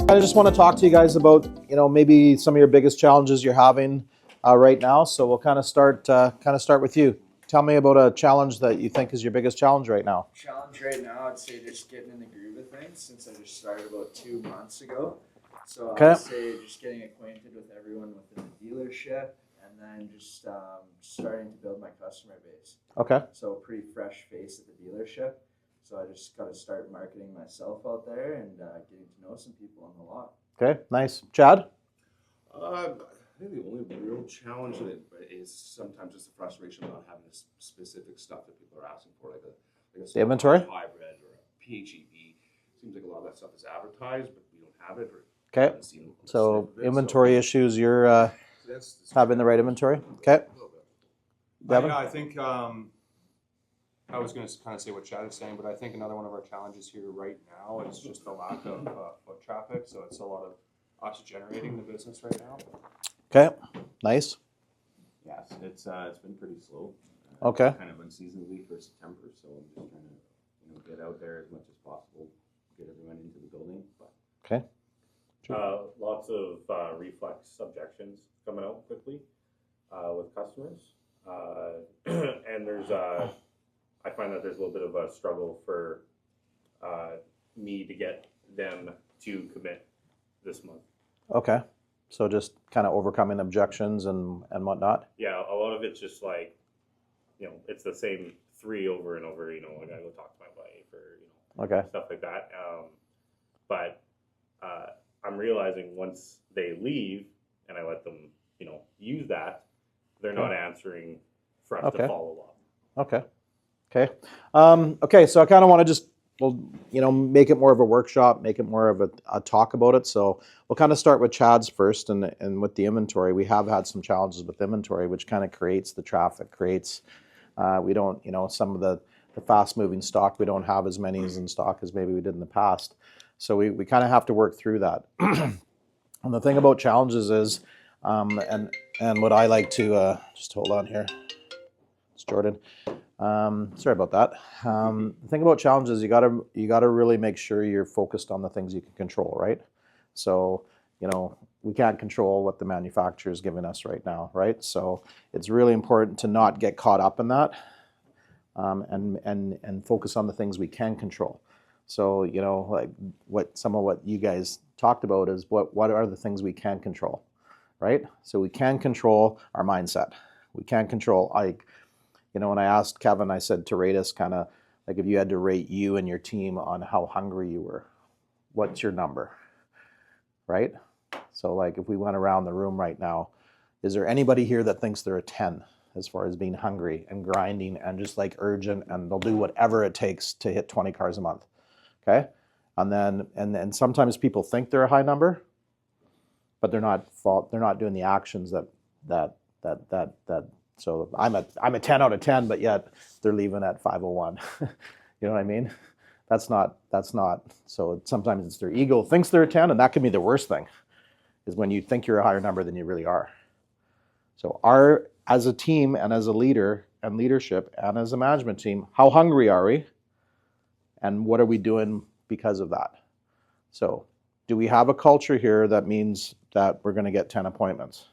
I just want to talk to you guys about, maybe some of your biggest challenges you're having right now. So we'll kind of start with you. Tell me about a challenge that you think is your biggest challenge right now. Challenge right now, I'd say just getting in the groove of things since I just started about 2 months ago. So Okay. I'd say just getting acquainted with everyone within the dealership and then just starting to build my customer base. Okay. So pretty fresh face at the dealership. So I just got to start marketing myself out there and getting to know some people on the lot. Okay. Nice. Chad? I think the only real challenge in it is sometimes just the frustration about having this specific stuff that people are asking for, like a The inventory? hybrid or a PHEV. Seems like a lot of that stuff is advertised, but we don't have it. Or Okay. haven't seen a So sniff of it, inventory issues, you're that's having the right inventory? Okay. A little bit. Devin? Yeah, I think I was going to kind of say what Chad is saying, but I think another one of our challenges here right now is just the lack of foot traffic. So it's a lot of us generating the business right now. Okay. Nice. Yes, it's been pretty slow. Okay. Kind of unseasonably for September, so I'm just trying to get out there as much as possible, get everyone into the building. But Okay. Lots of reflex objections coming out quickly with customers, and there's I find that there's a little bit of a struggle for me to get them to commit this month. Okay. So just kind of overcoming objections and whatnot. Yeah, a lot of it's just like, it's the same three over and over. I gotta go talk to my wife or Okay. stuff like that. But I'm realizing once they leave and I let them, use that, they're not answering for us Okay. to follow up. Okay. Okay. Okay. So I kind of want to just, make it more of a workshop, make it more of a talk about it. So we'll kind of start with Chad's first and with the inventory. We have had some challenges with inventory, which kind of creates the traffic, we don't, some of the fast moving stock, we don't have as many in stock as maybe we did in the past. So we kind of have to work through that. And the thing about challenges is, and what I like to, just hold on here, it's Jordan. Sorry about that. The thing about challenges, you gotta really make sure you're focused on the things you can control, right? So, we can't control what the manufacturer is giving us right now, right? So it's really important to not get caught up in that, and focus on the things we can control. So, like some of what you guys talked about is what are the things we can control, right? So we can control our mindset. We can control, when I asked Kevin, I said to rate us kind of like if you had to rate you and your team on how hungry you were, what's your number, right? So like if we went around the room right now, is there anybody here that thinks they're a 10 as far as being hungry and grinding and just like urgent and they'll do whatever it takes to hit 20 cars a month, okay? And then sometimes people think they're a high number, but they're not doing the actions that so I'm a 10 out of 10, but yet they're leaving at 501. You know what I mean? That's not. So sometimes it's their ego thinks they're a 10, and that can be the worst thing, is when you think you're a higher number than you really are. So as a team and as a leader and leadership and as a management team, how hungry are we? And what are we doing because of that? So do we have a culture here that means that we're going to get 10 appointments?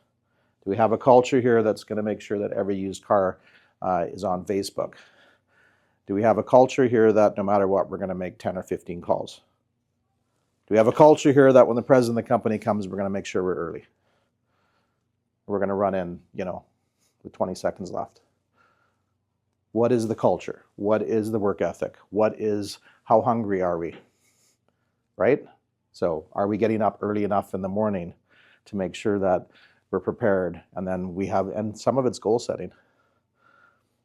Do we have a culture here that's going to make sure that every used car is on Facebook? Do we have a culture here that no matter what, we're going to make 10 or 15 calls? Do we have a culture here that when the president of the company comes, we're going to make sure we're early? We're going to run in, with 20 seconds left. What is the culture? What is the work ethic? How hungry are we? Right? So are we getting up early enough in the morning to make sure that we're prepared? And then and some of it's goal setting.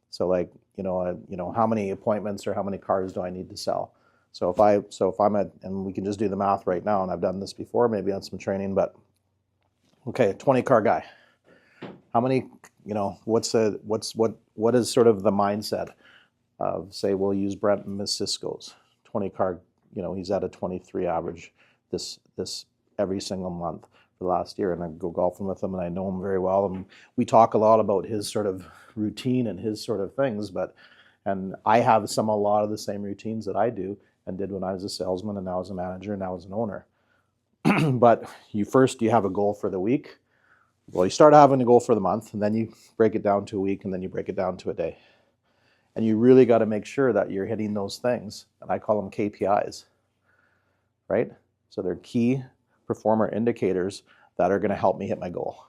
So like, how many appointments or how many cars do I need to sell? So if I'm and we can just do the math right now, and I've done this before, maybe on some training, but okay, 20 car guy. How many, what is sort of the mindset of, say, we'll use Brent Missisco's 20 car, he's at a 23 average this every single month for the last year, and I go golfing with him and I know him very well, and we talk a lot about his sort of routine and his sort of things, but And I have a lot of the same routines that I do and did when I was a salesman and now as a manager and now as an owner. But you have a goal for the week. Well, you start having a goal for the month, and then you break it down to a week, and then you break it down to a day. And you really got to make sure that you're hitting those things. And I call them KPIs, right? So they're key performer indicators that are going to help me hit my goal,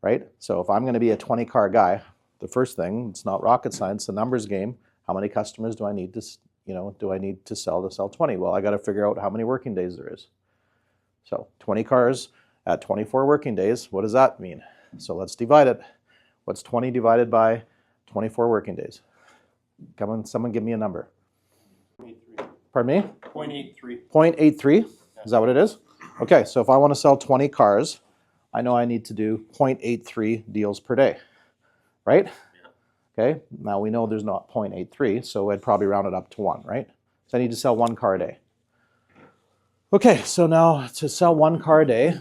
right? So if I'm going to be a 20-car guy, the first thing, it's not rocket science, the numbers game. How many customers do I need to sell 20? Well, I got to figure out how many working days there is. So 20 cars at 24 working days, what does that mean? So let's divide it. What's 20 divided by 24 working days? Come on, someone give me a number. 0.83. Pardon me? 0.83. 0.83? Is that what it is? Okay, so if I want to sell 20 cars, I know I need to do 0.83 deals per day, right? Okay, now we know there's not 0.83, so I'd probably round it up to 1, right? So I need to sell 1 car a day. Okay, so now to sell 1 car a day,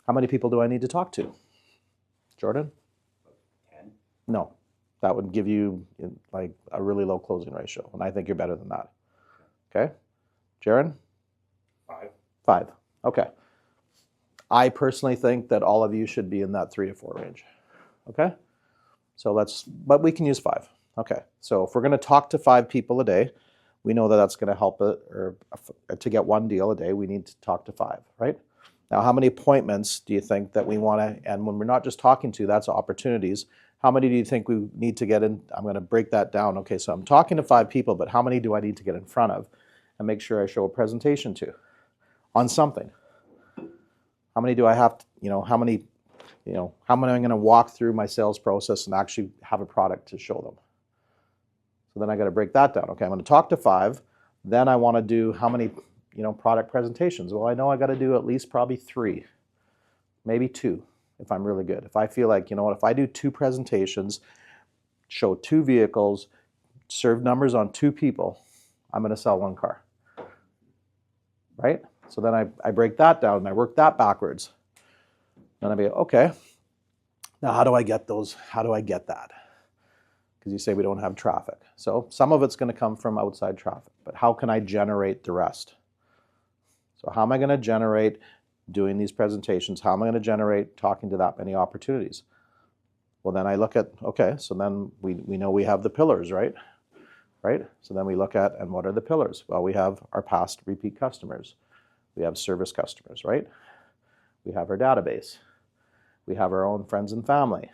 how many people do I need to talk to? Jordan? 10. No, that would give you like a really low closing ratio, and I think you're better than that. Okay, Jaron? 5. 5. Okay. I personally think that all of you should be in that 3 to 4 range. Okay? So but we can use 5. Okay. So if we're going to talk to 5 people a day, we know that that's going to help it, or to get 1 deal a day, we need to talk to 5, right? Now, how many appointments do you think that we want to, and when we're not just talking to, that's opportunities. How many do you think we need to get in? I'm going to break that down. Okay, so I'm talking to 5 people, but how many do I need to get in front of and make sure I show a presentation to on something? How many do I have to, how many am I going to walk through my sales process and actually have a product to show them? So then I got to break that down. Okay, I'm going to talk to 5. Then I want to do how many, product presentations? Well, I know I got to do at least probably 3, maybe 2 if I'm really good. If I feel like, if I do 2 presentations, show 2 vehicles, serve numbers on 2 people, I'm going to sell 1 car. Right? So then I break that down and I work that backwards. Then I be, okay, now how do I get those? How do I get that? Because you say we don't have traffic. So some of it's going to come from outside traffic, but how can I generate the rest? So how am I going to generate doing these presentations? How am I going to generate talking to that many opportunities? Well, then I look at, okay, so then we know we have the pillars, right? Right? So then we look at, and what are the pillars? Well, we have our past repeat customers. We have service customers, right? We have our database. We have our own friends and family.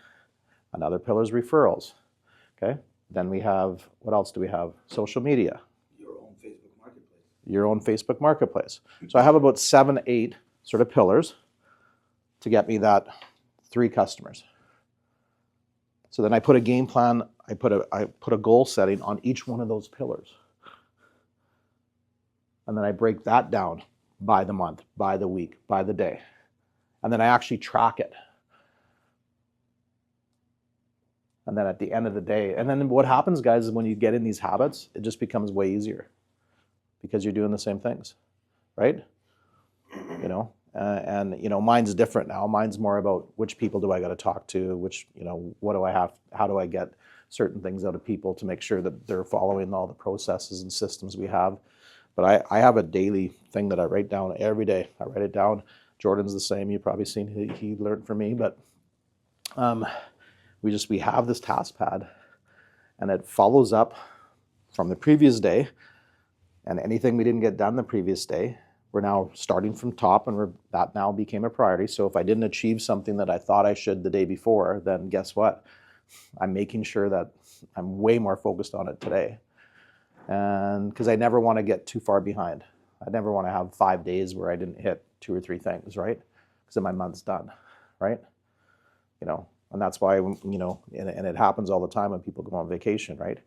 Another pillar is referrals. Okay? Then we have, what else do we have? Social media. Your own Facebook Marketplace. Your own Facebook Marketplace. So I have about 7, 8 sort of pillars to get me that 3 customers. So then I put a game plan, I put a goal setting on each one of those pillars. And then I break that down by the month, by the week, by the day. And then I actually track it. And then at the end of the day, and then what happens, guys, is when you get in these habits, it just becomes way easier because you're doing the same things, right? Mine's different now. Mine's more about which people do I got to talk to, what do I have, how do I get certain things out of people to make sure that they're following all the processes and systems we have. But I have a daily thing that I write down every day. I write it down. Jordan's the same. You've probably seen he learned from me, but we have this task pad, and it follows up from the previous day, and anything we didn't get done the previous day, we're now starting from top, and that now became a priority. So if I didn't achieve something that I thought I should the day before, then guess what? I'm making sure that I'm way more focused on it today. And because I never want to get too far behind. I never want to have 5 days where I didn't hit 2 or 3 things, right? Because then my month's done, right? And that's why, and it happens all the time when people go on vacation, right?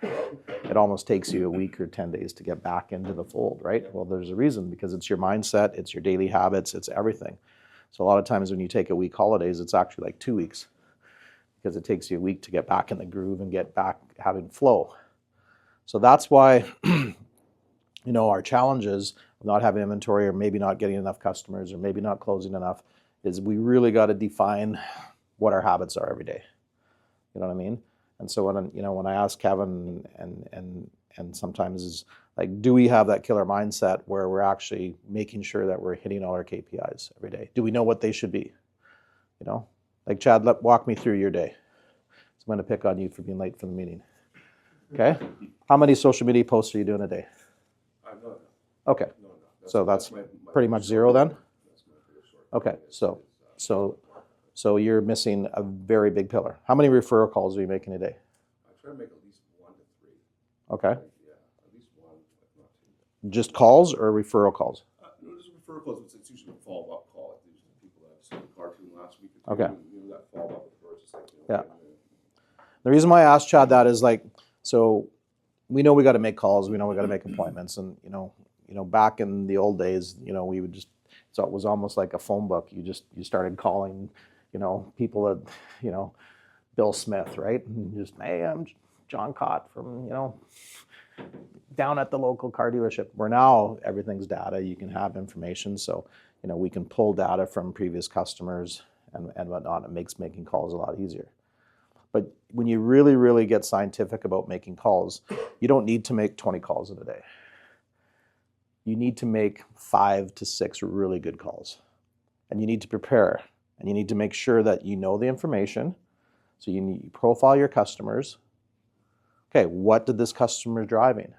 It almost takes you a week or 10 days to get back into the fold, right? Well, there's a reason, because it's your mindset, it's your daily habits, it's everything. So a lot of times when you take a week holidays, it's actually like 2 weeks, because it takes you a week to get back in the groove and get back having flow. So that's why, our challenges of not having inventory, or maybe not getting enough customers, or maybe not closing enough, is we really got to define what our habits are every day. You know what I mean? And so when I ask Kevin and sometimes is like, do we have that killer mindset where we're actually making sure that we're hitting all our KPIs every day? Do we know what they should be? Like Chad, walk me through your day. So I'm going to pick on you for being late for the meeting. Okay? How many social media posts are you doing a day? No. Okay. No. So that's my pretty much zero then? That's my first short. Okay, so you're missing a very big pillar. How many referral calls are you making a day? I try to make at least 1 to 3. Okay. Yeah, at least 1, if not 2. Just calls or referral calls? No, just referral calls. It's usually a follow-up call. Like usually people that I've sold a car to last week. Or two, Okay. That follow-up before it's just like, Yeah. The reason why I asked Chad that is like, so we know we got to make calls, we know we got to make appointments, and back in the old days, we would just, so it was almost like a phone book. You started calling, people that, Bill Smith, right? And just, hey, I'm John Cott from, down at the local car dealership. Where now everything's data, you can have information, so we can pull data from previous customers and whatnot. It makes making calls a lot easier. But when you really, really get scientific about making calls, you don't need to make 20 calls in a day. You need to make 5 to 6 really good calls. And you need to prepare. And you need to make sure that you know the information. So you profile your customers. Okay, what did this customer driving?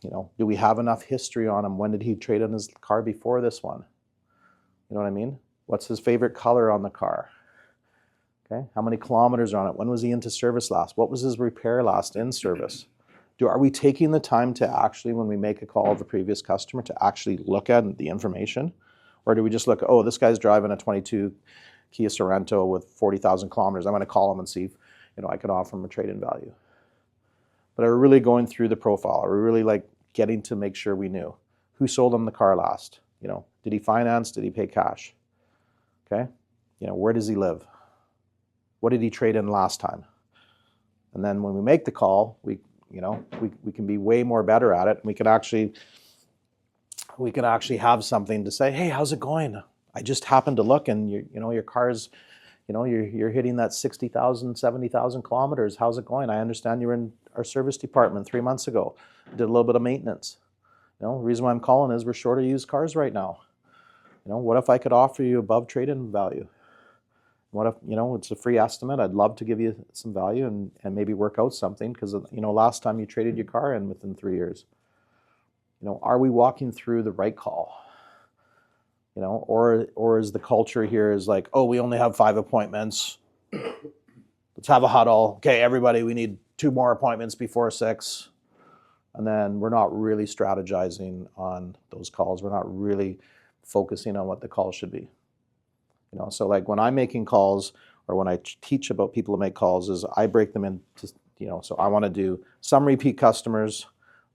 Do we have enough history on him? When did he trade in his car before this one? You know what I mean? What's his favorite color on the car? Okay, how many kilometers are on it? When was he into service last? What was his repair last in service? Are we taking the time to actually, when we make a call of a previous customer, to actually look at the information? Or do we just look, oh, this guy's driving a 22 Kia Sorento with 40,000 kilometers. I'm going to call him and see if I can offer him a trade-in value. But are we really going through the profile? Are we really getting to make sure we knew who sold him the car last? Did he finance? Did he pay cash? Okay, where does he live? What did he trade in last time? And then when we make the call, we can be way more better at it. And we can actually have something to say, hey, how's it going? I just happened to look and your car's, you're hitting that 60,000, 70,000 kilometers. How's it going? I understand you were in our service department 3 months ago. Did a little bit of maintenance. The reason why I'm calling is we're short of used cars right now. What if I could offer you above trade-in value? What if, it's a free estimate. I'd love to give you some value and maybe work out something because, last time you traded your car in within 3 years. Are we walking through the right call? Or is the culture here is like, oh, we only have 5 appointments. Let's have a huddle. Okay, everybody, we need 2 more appointments before 6. And then we're not really strategizing on those calls. We're not really focusing on what the call should be. So when I'm making calls or when I teach about people to make calls is I break them into, so I want to do some repeat customers,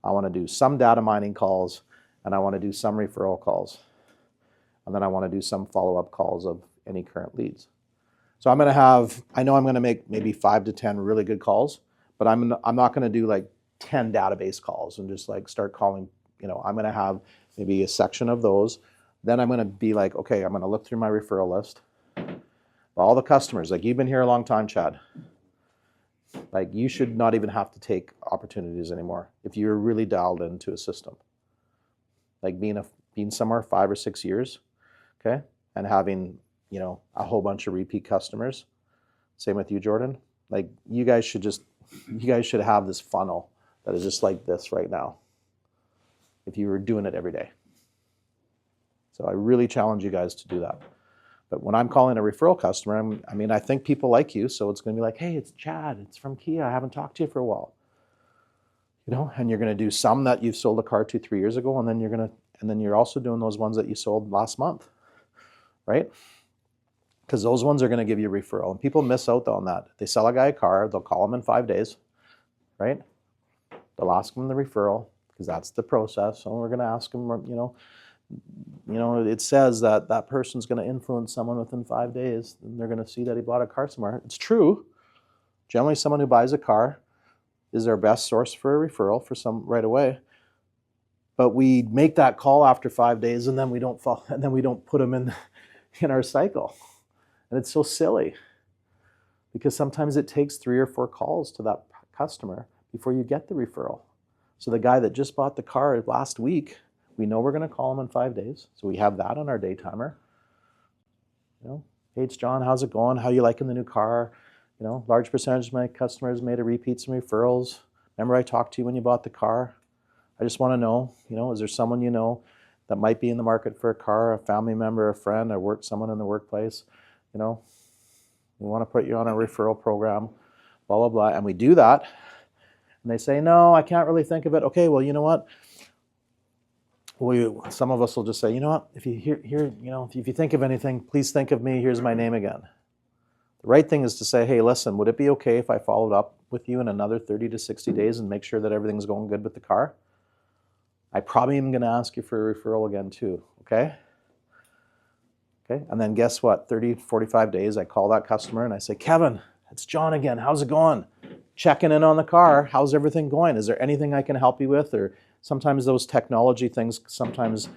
I want to do some data mining calls, and I want to do some referral calls. And then I want to do some follow-up calls of any current leads. So I know I'm going to make maybe 5 to 10 really good calls, but I'm not going to do 10 database calls and just start calling, I'm going to have maybe a section of those. Then I'm going to be okay, I'm going to look through my referral list. All the customers, you've been here a long time, Chad. You should not even have to take opportunities anymore if you're really dialed into a system. Being somewhere 5 or 6 years, okay, and having, a whole bunch of repeat customers. Same with you, Jordan. You guys should have this funnel that is just like this right now if you were doing it every day. So I really challenge you guys to do that. But when I'm calling a referral customer, I think people like you, so it's going to be like, hey, it's Chad, it's from Kia, I haven't talked to you for a while. And you're going to do some that you've sold a car 2-3 years ago, and then you're also doing those ones that you sold last month, right? Because those ones are going to give you a referral, and people miss out on that. They sell a guy a car, they'll call him in 5 days, right? They'll ask him the referral because that's the process. So we're going to ask him, it says that person's going to influence someone within 5 days, and they're going to see that he bought a car somewhere. It's true. Generally, someone who buys a car is our best source for a referral for some right away. But we make that call after 5 days, and then we don't put them in our cycle, and it's so silly because sometimes it takes 3 or 4 calls to that customer before you get the referral. So the guy that just bought the car last week, we know we're going to call him in 5 days. So we have that on our day timer. You know, hey, it's John, how's it going? How you liking the new car? You know, large percentage of my customers made a repeats and referrals. Remember I talked to you when you bought the car? I just want to know, you know, is there someone you know that might be in the market for a car, a family member, a friend, or someone in the workplace? You know, we want to put you on a referral program, blah, blah, blah. And we do that. And they say, no, I can't really think of it. Okay, well, you know what? Some of us will just say, you know what? If you if you think of anything, please think of me. Here's my name again. The right thing is to say, hey, listen, would it be okay if I followed up with you in another 30 to 60 days and make sure that everything's going good with the car? I probably am going to ask you for a referral again too, okay? Okay, and then guess what? 30, 45 days, I call that customer and I say, Kevin, it's John again. How's it going? Checking in on the car. How's everything going? Is there anything I can help you with? Or sometimes those technology things, sometimes,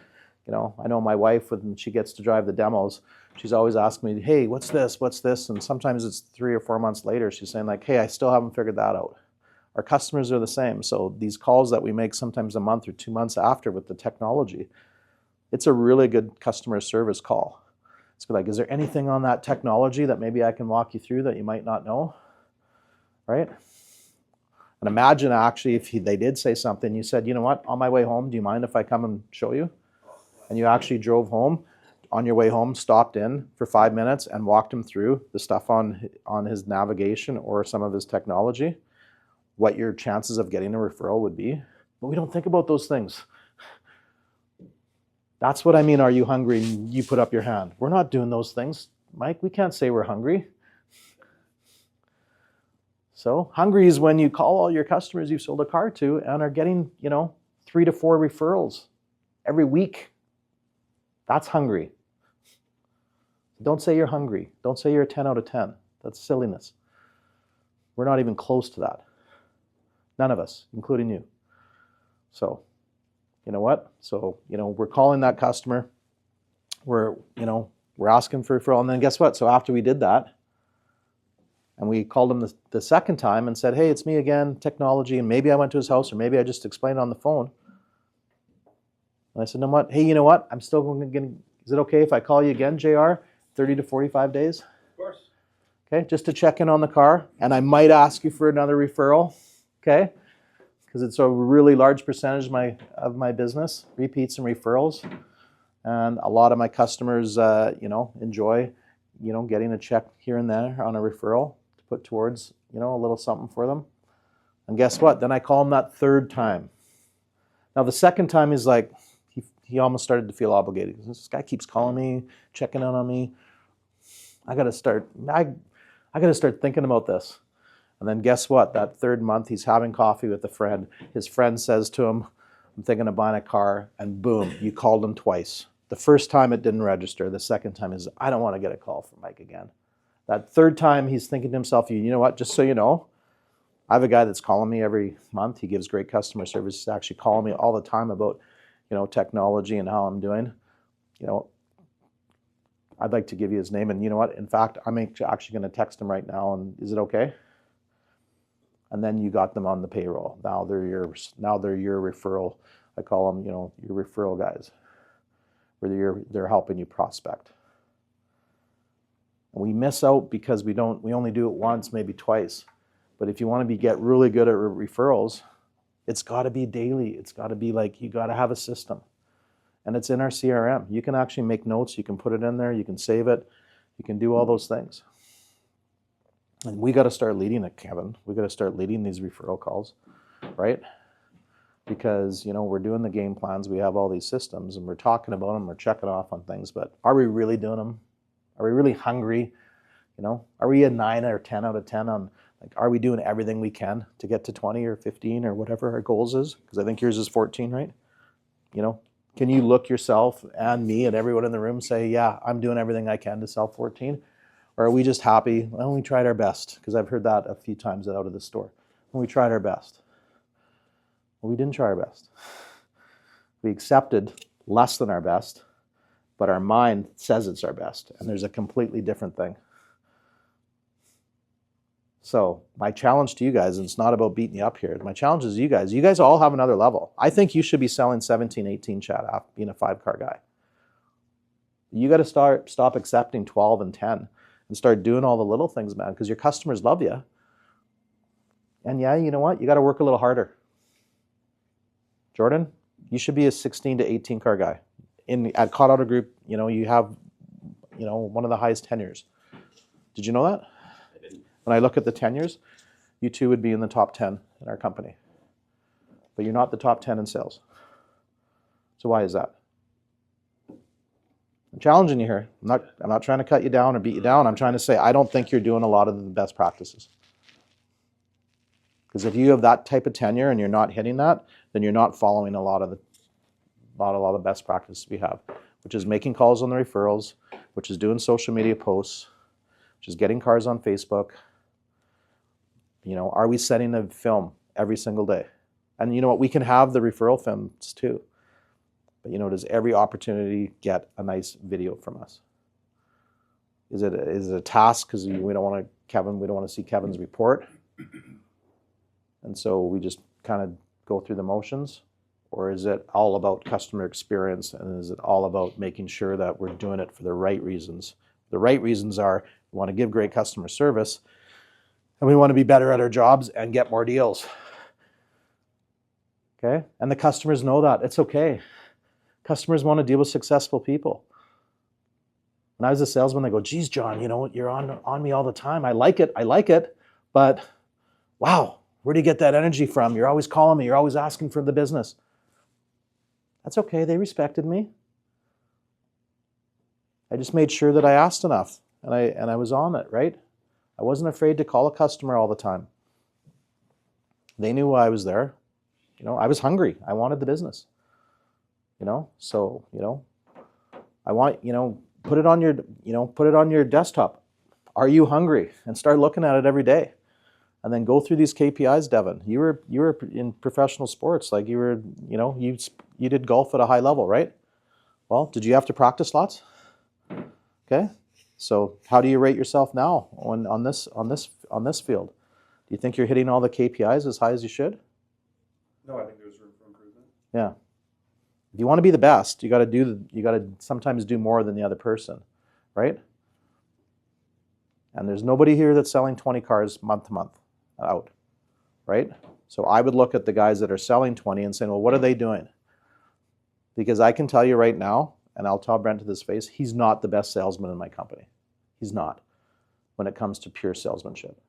you know, I know my wife, when she gets to drive the demos, she's always asking me, hey, what's this? What's this? And sometimes it's 3 or 4 months later, she's saying like, hey, I still haven't figured that out. Our customers are the same. So these calls that we make sometimes a month or 2 months after with the technology, it's a really good customer service call. It's like, is there anything on that technology that maybe I can walk you through that you might not know? Right? And imagine actually if they did say something, you said, you know what, on my way home, do you mind if I come and show you? And you actually drove home, on your way home, stopped in for 5 minutes and walked him through the stuff on his navigation or some of his technology, what your chances of getting a referral would be. But we don't think about those things. That's what I mean, are you hungry? You put up your hand. We're not doing those things, Mike. We can't say we're hungry. So hungry is when you call all your customers you've sold a car to and are getting, 3 to 4 referrals every week. That's hungry. Don't say you're hungry. Don't say you're a 10 out of 10. That's silliness. We're not even close to that. None of us, including you. So, you know what? So, we're calling that customer. We're asking for a referral. And then guess what? So after we did that, and we called him the second time and said, hey, it's me again, technology, and maybe I went to his house or maybe I just explained on the phone. And I said, no, what? Hey, you know what? I'm still going to is it okay if I call you again, JR, 30 to 45 days? Of course. Okay, just to check in on the car. And I might ask you for another referral, okay? Because it's a really large percentage of my business, repeats and referrals. And a lot of my customers, enjoy, getting a check here and there on a referral to put towards, a little something for them. And guess what? Then I call him that third time. Now the second time is like, he almost started to feel obligated. This guy keeps calling me, checking in on me. I got to start thinking about this. And then guess what? That third month, he's having coffee with a friend. His friend says to him, I'm thinking of buying a car. And boom, you called him twice. The first time it didn't register. The second time is, I don't want to get a call from Mike again. That third time, he's thinking to himself, you know what, just so you know, I have a guy that's calling me every month. He gives great customer service. He's actually calling me all the time about, technology and how I'm doing. I'd like to give you his name. And you know what? In fact, I'm actually going to text him right now. And is it okay? And then you got them on the payroll. Now they're your referral. I call them, your referral guys, where they're helping you prospect. And we miss out because we only do it once, maybe twice. But if you want to get really good at referrals, it's got to be daily. It's got to be like, you got to have a system. And it's in our CRM. You can actually make notes. You can put it in there. You can save it. You can do all those things. And we got to start leading it, Kevin. We got to start leading these referral calls, right? Because, we're doing the game plans. We have all these systems and we're talking about them. We're checking off on things. But are we really doing them? Are we really hungry? Are we a 9 or 10 out of 10 on, are we doing everything we can to get to 20 or 15 or whatever our goals is? Because I think yours is 14, right? Can you look yourself and me and everyone in the room say, yeah, I'm doing everything I can to sell 14? Or are we just happy? Well, we tried our best, because I've heard that a few times out of the store. Well, we tried our best. Well, we didn't try our best. We accepted less than our best, but our mind says it's our best, and there's a completely different thing. So my challenge to you guys, and it's not about beating you up here, my challenge is you guys all have another level. I think you should be selling 17, 18 Chad after being a 5-car guy. You got to stop accepting 12 and 10 and start doing all the little things, man, because your customers love you. And yeah, you know what? You got to work a little harder. Jordan, you should be a 16 to 18 car guy. At Caught Auto Group, you have, one of the highest tenures. Did you know that? I didn't. When I look at the tenures, you two would be in the top 10 in our company. But you're not the top 10 in sales. So why is that? I'm challenging you here. I'm not trying to cut you down or beat you down. I'm trying to say I don't think you're doing a lot of the best practices. Because if you have that type of tenure and you're not hitting that, then you're not following a lot of the best practices we have, which is making calls on the referrals, which is doing social media posts, which is getting cars on Facebook. Are we setting a film every single day? And you know what? We can have the referral films too. But does every opportunity get a nice video from us? Is it a task because we don't want to see Kevin's report? And so we just kind of go through the motions? Or is it all about customer experience, and is it all about making sure that we're doing it for the right reasons? The right reasons are we want to give great customer service, and we want to be better at our jobs and get more deals. Okay? And the customers know that. It's okay. Customers want to deal with successful people. When I was a salesman, they go, geez, John, you're on me all the time. I like it, but wow, where do you get that energy from? You're always calling me. You're always asking for the business. That's okay. They respected me. I just made sure that I asked enough, and I was on it, right? I wasn't afraid to call a customer all the time. They knew why I was there. I was hungry. I wanted the business. So I want, put it on your desktop. Are you hungry? And start looking at it every day. And then go through these KPIs, Devin. You were in professional sports, like you did golf at a high level, right? Well, did you have to practice lots? Okay. So how do you rate yourself now on this field? Do you think you're hitting all the KPIs as high as you should? No, I think there's room for improvement. Yeah. If you want to be the best, you got to sometimes do more than the other person, right? And there's nobody here that's selling 20 cars month to month out, right? So I would look at the guys that are selling 20 and saying, well, what are they doing? Because I can tell you right now, and I'll tell Brent to his face, he's not the best salesman in my company. He's not when it comes to pure salesmanship.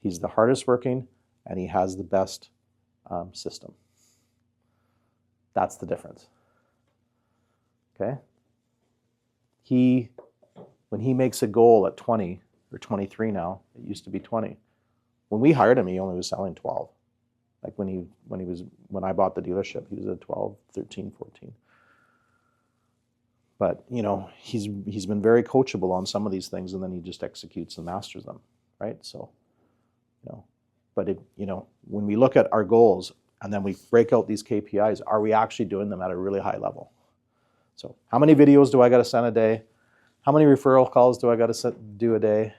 He's the hardest working, and he has the best system. That's the difference. Okay? When he makes a goal at 20 or 23 now, it used to be 20. When we hired him, he only was selling 12. Like when I bought the dealership, he was at 12, 13, 14. But he's been very coachable on some of these things, and then he just executes and masters them, right? So, but when we look at our goals and then we break out these KPIs, are we actually doing them at a really high level? So, how many videos do I got to send a day? How many referral calls do I got to do a day?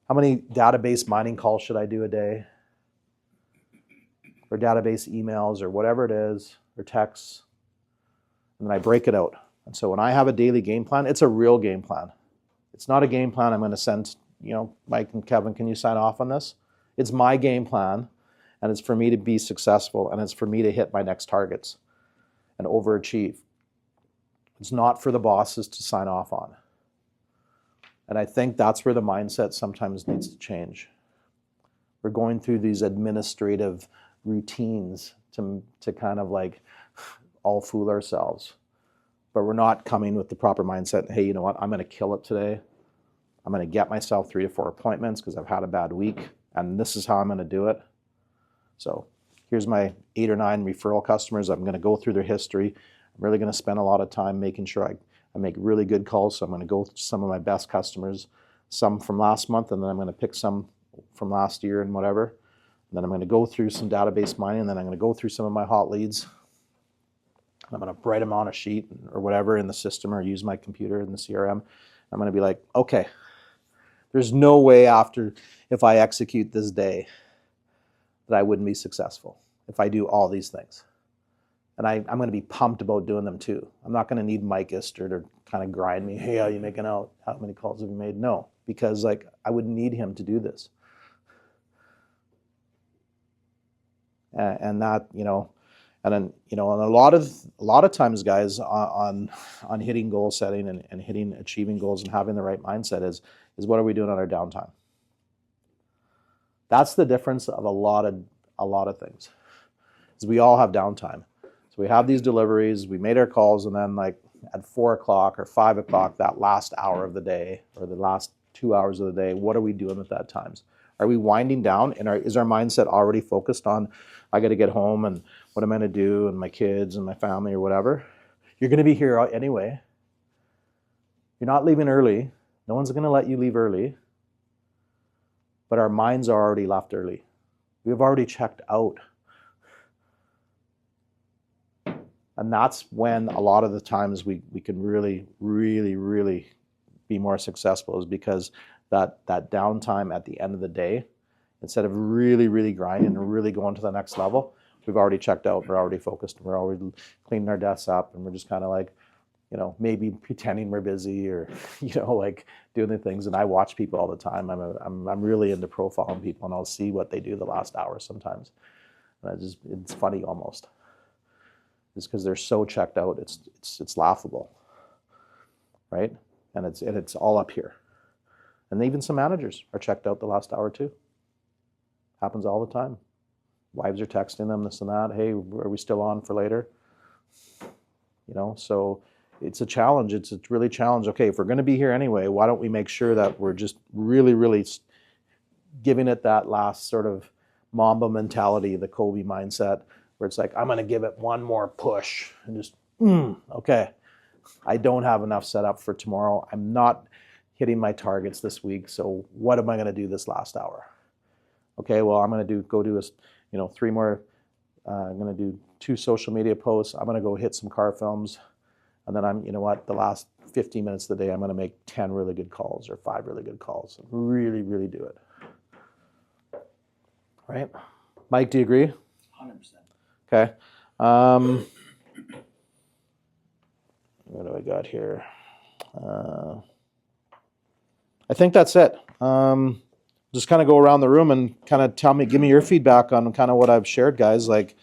How many database mining calls should I do a day? Or database emails or whatever it is, or texts. And then I break it out. And so when I have a daily game plan, it's a real game plan. It's not a game plan I'm going to send, Mike and Kevin, can you sign off on this? It's my game plan, and it's for me to be successful, and it's for me to hit my next targets and overachieve. It's not for the bosses to sign off on. And I think that's where the mindset sometimes needs to change. We're going through these administrative routines to kind of like all fool ourselves. But we're not coming with the proper mindset. Hey, you know what? I'm going to kill it today. I'm going to get myself 3 to 4 appointments because I've had a bad week, and this is how I'm going to do it. So here's my 8 or 9 referral customers. I'm going to go through their history. I'm really going to spend a lot of time making sure I make really good calls. So I'm going to go to some of my best customers, some from last month, and then I'm going to pick some from last year and whatever. And then I'm going to go through some database mining, and then I'm going to go through some of my hot leads. I'm going to write them on a sheet or whatever in the system, or use my computer in the CRM. I'm going to be like, okay, There's no way after, if I execute this day, that I wouldn't be successful if I do all these things. And I'm going to be pumped about doing them too. I'm not going to need Mike Ister to kind of grind me. Hey, how you making out? How many calls have you made? No, because like I wouldn't need him to do this. And that, you know, and then, you know, and a lot of times, guys, on hitting goal setting and achieving goals and having the right mindset is what are we doing on our downtime? That's the difference of a lot of things. Is we all have downtime. So we have these deliveries, we made our calls, and then like at 4 o'clock or 5 o'clock, that last hour of the day or the last 2 hours of the day, what are we doing at that times? Are we winding down, and is our mindset already focused on, I got to get home and what am I going to do and my kids and my family or whatever? You're going to be here anyway. You're not leaving early. No one's going to let you leave early. But our minds are already left early. We've already checked out. And that's when a lot of the times we can really, really, really be more successful, is because that downtime at the end of the day, instead of really, really grinding and really going to the next level, we've already checked out, we're already focused, we're already cleaning our desks up, and we're just kind of like, you know, maybe pretending we're busy or, you know, like doing the things. And I watch people all the time. I'm really into profiling people, and I'll see what they do the last hour sometimes. And it's funny almost. It's because they're so checked out. It's laughable, right? And it's all up here. And even some managers are checked out the last hour too. Happens all the time. Wives are texting them this and that. Hey, are we still on for later? You know, so it's a challenge. It's really a challenge. Okay, if we're going to be here anyway, why don't we make sure that we're just really, really giving it that last sort of Mamba mentality, the Kobe mindset, where it's like, I'm going to give it one more push and just, okay, I don't have enough set up for tomorrow. I'm not hitting my targets this week. So what am I going to do this last hour? Okay, well, I'm going to go do 3 more. I'm going to do 2 social media posts. I'm going to go hit some car films. And then the last 15 minutes of the day, I'm going to make 10 really good calls or 5 really good calls. Really, really do it. Right? Mike, do you agree? 100%. Okay. What do I got here? I think that's it. Just kind of go around the room and kind of give me your feedback on kind of what I've shared, guys. Like,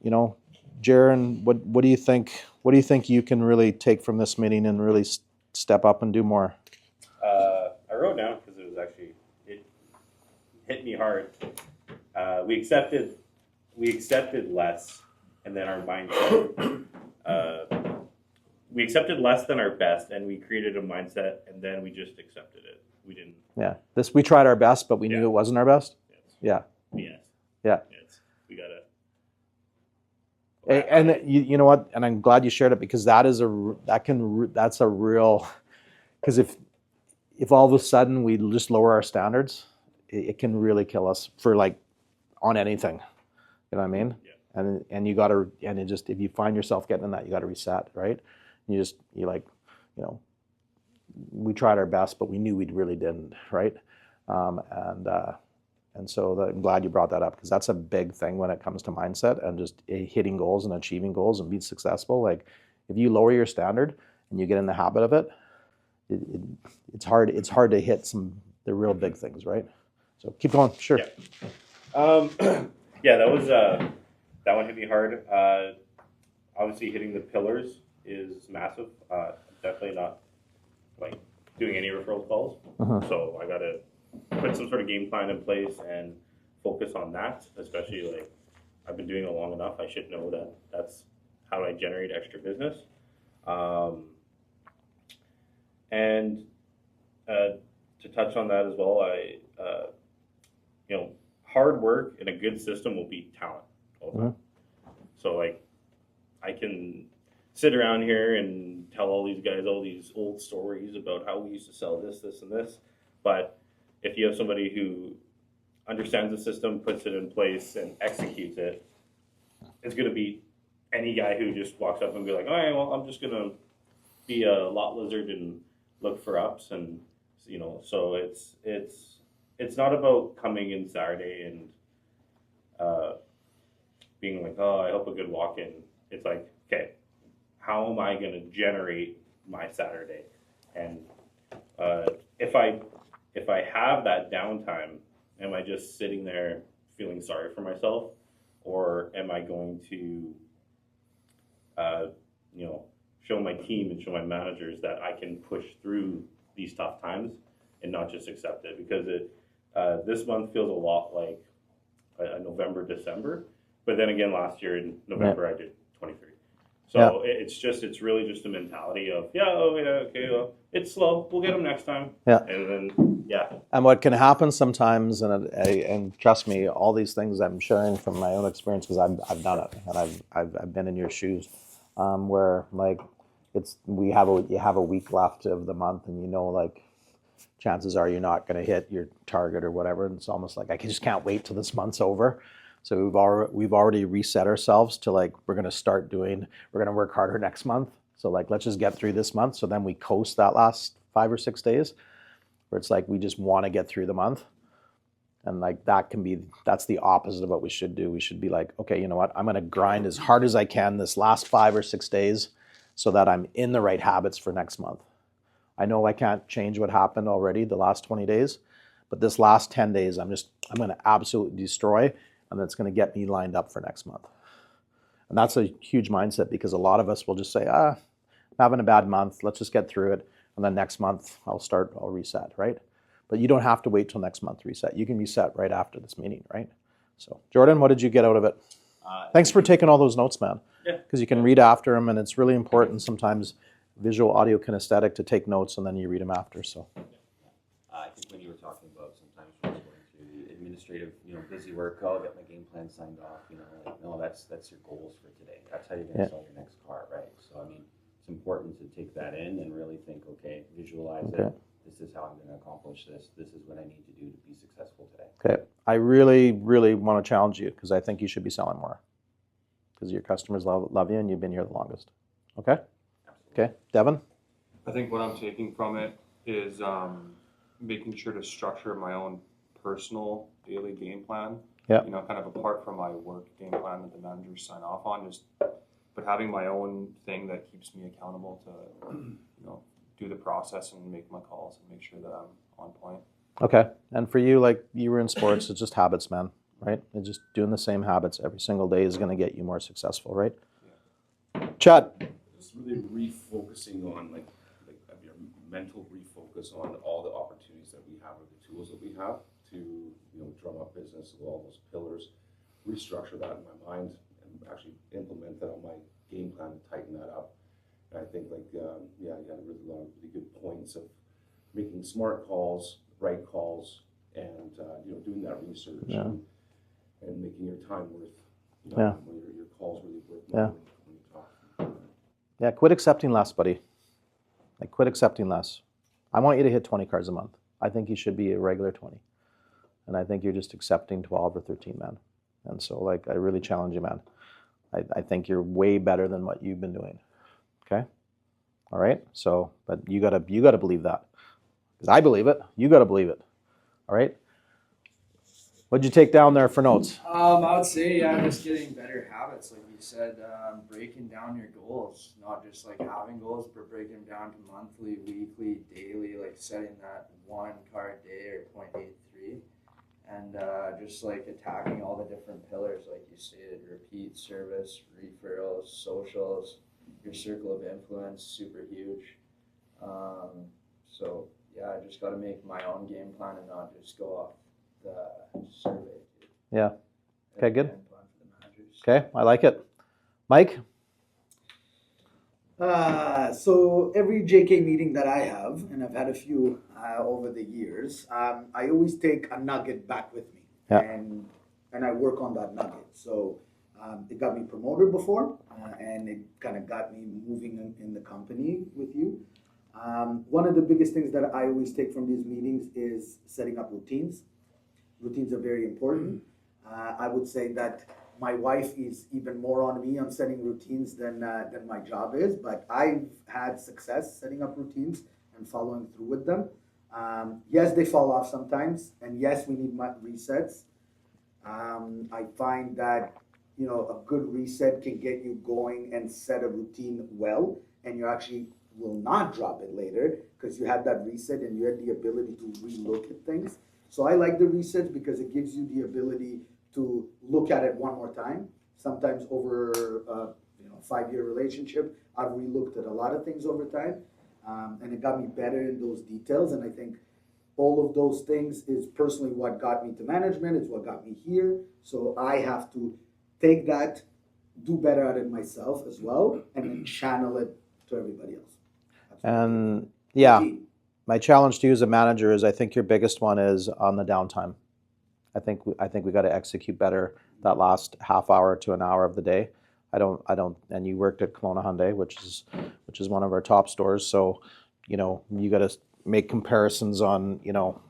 you know, Jaron, what do you think? What do you think you can really take from this meeting and really step up and do more? I wrote down because it hit me hard. We accepted less, and then our mindset. We accepted less than our best, and we created a mindset, and then we just accepted it. We didn't. Yeah, we tried our best, but we knew it wasn't our best. Yes. Yeah. Yes. Yeah. Yes. We gotta. And you know what? And I'm glad you shared it, because that's a real, because if all of a sudden we just lower our standards, it can really kill us for like on anything. You know what I mean? Yeah. And you gotta, and it just, if you find yourself getting in that, you gotta reset, right? We tried our best, but we knew we really didn't, right? And so I'm glad you brought that up, because that's a big thing when it comes to mindset and just hitting goals and achieving goals and being successful. Like, if you lower your standard and you get in the habit of it, it's hard to hit the real big things, right? So keep going. Sure. Yeah. Yeah, that one hit me hard. Obviously, hitting the pillars is massive. Definitely not like doing any referral calls. So I gotta put some sort of game plan in place and focus on that. Especially, like, I've been doing it long enough. I should know that that's how I generate extra business. And to touch on that as well, hard work and a good system will beat talent all the time. So, like, I can sit around here and tell all these guys all these old stories about how we used to sell this, and this. But if you have somebody who understands the system, puts it in place, and executes it, it's going to beat any guy who just walks up and be like, all right, well, I'm just going to be a lot lizard and look for ups and You know, so it's not about coming in Saturday and being like, oh, I hope a good walk in. It's like, okay, how am I going to generate my Saturday? And if I have that downtime, am I just sitting there feeling sorry for myself, or am I going to, you know, show my team and show my managers that I can push through these tough times and not just accept it? Because this month feels a lot like a November, December. But then again, last year in November, I did 23. So it's really just a mentality of, okay, well, it's slow. We'll get them next time. Yeah. And then, And what can happen sometimes, and trust me, all these things I'm sharing from my own experience because I've done it and I've been in your shoes, where like you have a week left of the month and you know like chances are you're not going to hit your target or whatever, and it's almost like I just can't wait till this month's over. So we've already reset ourselves to like we're going to work harder next month. So like let's just get through this month. So then we coast that last 5 or 6 days, where it's like we just want to get through the month, and like that's the opposite of what we should do. We should be like, okay, you know what? I'm going to grind as hard as I can this last 5 or 6 days, so that I'm in the right habits for next month. I know I can't change what happened already the last 20 days, but this last 10 days, I'm going to absolutely destroy, and that's going to get me lined up for next month. And that's a huge mindset because a lot of us will just say, I'm having a bad month. Let's just get through it. And then next month I'll reset, right? But you don't have to wait till next month to reset. You can reset right after this meeting, right? So Jordan, what did you get out of it? Thanks for taking all those notes, man. Yeah. Because you can read after them, and it's really important sometimes visual, audio, kinesthetic to take notes and then you read them after. So I think when you were talking about sometimes when going through the administrative, busy work, I'll get my game plan signed off, like, no, that's your goals for today. That's how you're going to sell your next car, right? So, I mean, it's important to take that in and really think, okay, visualize it. This is how I'm going to accomplish this. This is what I need to do to be successful today. Okay. I really, really want to challenge you because I think you should be selling more because your customers love you and you've been here the longest. Okay? Absolutely. Okay. Devin? I think what I'm taking from it is making sure to structure my own personal daily game plan. Yeah. Kind of apart from my work game plan that the managers sign off on, but having my own thing that keeps me accountable to, do the process and make my calls and make sure that I'm on point. Okay. And for you, like you were in sports, it's just habits, man, right? And just doing the same habits every single day is going to get you more successful, right? Yeah. Chad? Just really refocusing on like your mental refocus on all the opportunities that we have or the tools that we have to drum up business with all those pillars, restructure that in my mind and actually implement that on my game plan and tighten that up. And I think you had a lot of really good points of making smart calls, right calls, and doing that research and making your time worth your calls really worth money when you talk. Yeah, quit accepting less, buddy. Like, quit accepting less. I want you to hit 20 cars a month. I think you should be a regular 20. And I think you're just accepting 12 or 13, man. And so, like, I really challenge you, man. I think you're way better than what you've been doing. Okay? All right? So, but you gotta believe that. Because I believe it. You gotta believe it. All right? What'd you take down there for notes? I would say, just getting better habits, like you said, breaking down your goals, not just like having goals, but breaking them down to monthly, weekly, daily, like setting that 1 car a day or 0.83, and just like attacking all the different pillars, like you stated, repeat, service, referrals, socials, your circle of influence, super huge. So yeah, I just got to make my own game plan and not just go off the survey. Yeah. Okay, good. And plan for the managers. Okay, I like it. Mike? So every JK meeting that I have, and I've had a few over the years, I always take a nugget back with me, and I work on that nugget. So it got me promoted before, and it kind of got me moving in the company with you. One of the biggest things that I always take from these meetings is setting up routines. Routines are very important. I would say that my wife is even more on me on setting routines than my job is, but I've had success setting up routines and following through with them. Yes, they fall off sometimes, and yes, we need resets. I find that a good reset can get you going and set a routine well, and you actually will not drop it later because you had that reset and you had the ability to relook at things. So I like the resets because it gives you the ability to look at it one more time. Sometimes over a 5-year relationship, I've relooked at a lot of things over time, and it got me better in those details. And I think all of those things is personally what got me to management. It's what got me here. So I have to take that, do better at it myself as well, and then channel it to everybody else. And yeah, Routine. my challenge to you as a manager is I think your biggest one is on the downtime. I think we got to execute better that last half hour to an hour of the day. I don't, and you worked at Kelowna Hyundai, which is one of our top stores. So, you got to make comparisons on,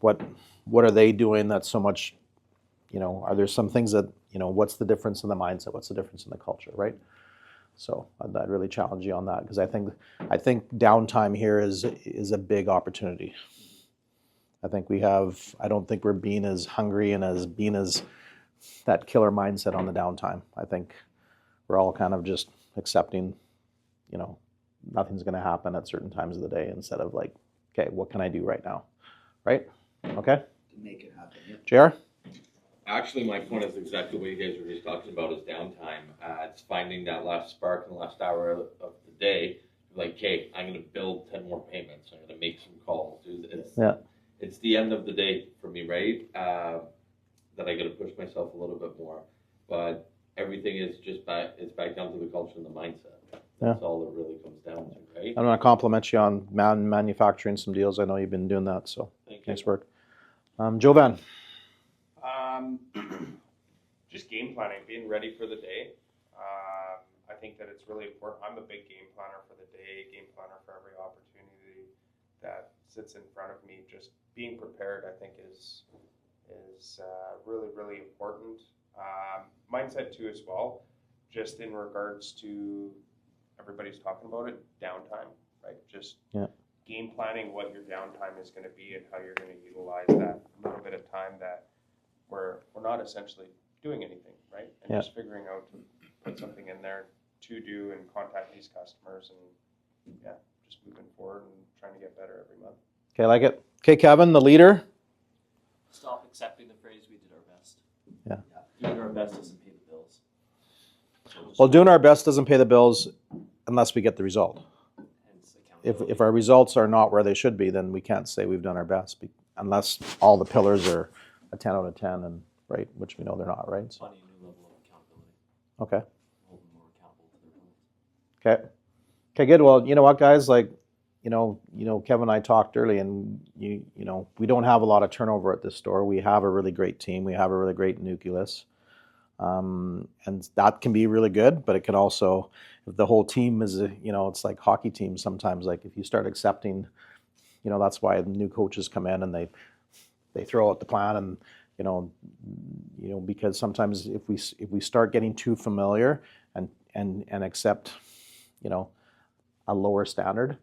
what are they doing that's so much, are there some things that, what's the difference in the mindset? What's the difference in the culture, right? So I'd really challenge you on that because I think downtime here is a big opportunity. I don't think we're being as hungry and as being as that killer mindset on the downtime. I think we're all kind of just accepting, nothing's going to happen at certain times of the day instead of like, okay, what can I do right now? Right? Okay? To make it happen. JR? Actually, my point is exactly what you guys were just talking about is downtime. It's finding that last spark in the last hour of the day. Like, okay, I'm going to build 10 more payments. I'm going to make some calls. It's the end of the day for me, right? That I got to push myself a little bit more. But everything is just back down to the culture and the mindset. That's all it really comes down to, right? I'm going to compliment you on manufacturing some deals. I know you've been doing that, so nice work. Jovan. Just game planning, being ready for the day. I think that it's really important. I'm a big game planner for the day, game planner for every opportunity that sits in front of me. Just being prepared, I think, is really, really important. Mindset too, as well. Just in regards to everybody's talking about it, downtime, right? Just game planning what your downtime is going to be and how you're going to utilize that little bit of time that we're not essentially doing anything, right? And just figuring out to put something in there to do and contact these customers and just moving forward and trying to get better every month. Okay, like it. Okay, Kevin, the leader. Stop accepting the phrase "we did our best." Yeah. Doing our best doesn't pay the bills. Well, doing our best doesn't pay the bills unless we get the result. Hence accountability. If our results are not where they should be, then we can't say we've done our best unless all the pillars are a 10 out of 10, and right, which we know they're not, right? So, Finding a new level of accountability, okay. holding more accountable to their goals. Okay, good. Well, you know what, guys? Like, Kevin and I talked early, and we don't have a lot of turnover at this store. We have a really great team. We have a really great nucleus, and that can be really good. But it can also, if the whole team is, it's like hockey teams sometimes. Like if you start accepting, that's why new coaches come in and they throw out the plan, and because sometimes if we start getting too familiar and accept, a lower standard,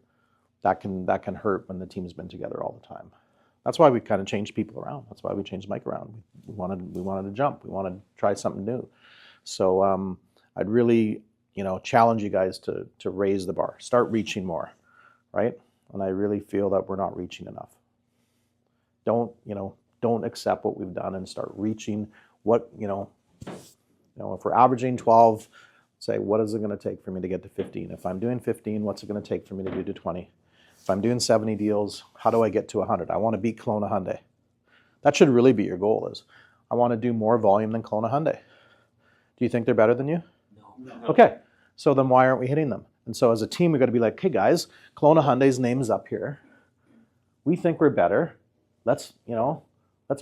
that can hurt when the team's been together all the time. That's why we kind of changed people around. That's why we changed Mike around. We wanted to jump. We wanted to try something new. So I'd really challenge you guys to raise the bar, start reaching more, right? And I really feel that we're not reaching enough. Don't accept what we've done and start reaching what if we're averaging 12. Say, what is it going to take for me to get to 15? If I'm doing 15, what's it going to take for me to do to 20? If I'm doing 70 deals, how do I get to 100? I want to beat Kelowna Hyundai. That should really be your goal is, I want to do more volume than Kelowna Hyundai. Do you think they're better than you? No. Okay, so then why aren't we hitting them? And so as a team, we've got to be like, hey guys, Kelowna Hyundai's name is up here. We think we're better. Let's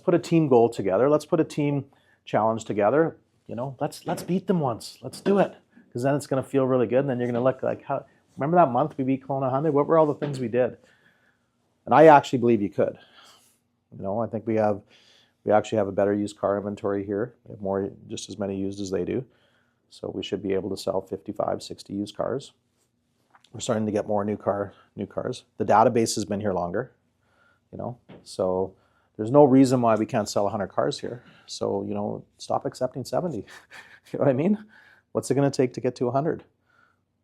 put a team goal together. Let's put a team challenge together. Let's beat them once. Let's do it. Because then it's going to feel really good, and then you're going to look like, how. Remember that month we beat Kelowna Hyundai? What were all the things we did? And I actually believe you could. I think we actually have a better used car inventory here. We have more, just as many used as they do. So we should be able to sell 55, 60 used cars. We're starting to get more new cars. The database has been here longer. you know. So there's no reason why we can't sell 100 cars here. So, you know, stop accepting 70. You know what I mean? What's it going to take to get to 100?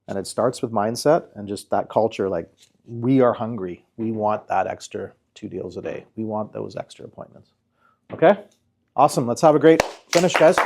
And it starts with mindset and just that culture. Like, we are hungry. We want that extra 2 deals a day. We want those extra appointments. Okay? Awesome. Let's have a great finish, guys.